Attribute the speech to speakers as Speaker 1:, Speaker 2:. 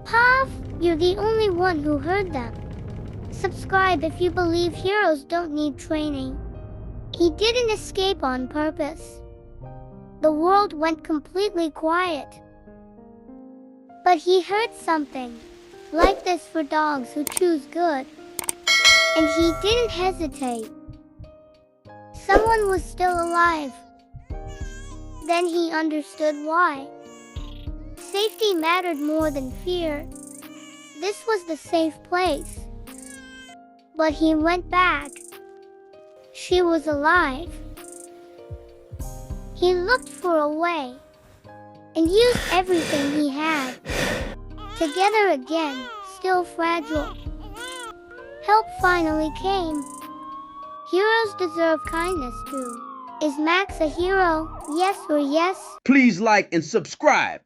Speaker 1: Puff, you're the only one who heard them. Subscribe if you believe heroes don't need training. He didn't escape on purpose. The world went completely quiet. But he heard something. Like this for dogs who choose good. And he didn't hesitate. Someone was still alive. Then he understood why. Safety mattered more than fear. This was the safe place. But he went back. She was alive. He looked for a way and used everything he had. Together again, still fragile. Help finally came. Heroes deserve kindness too. Is Max a hero? Yes or yes?
Speaker 2: Please like and subscribe.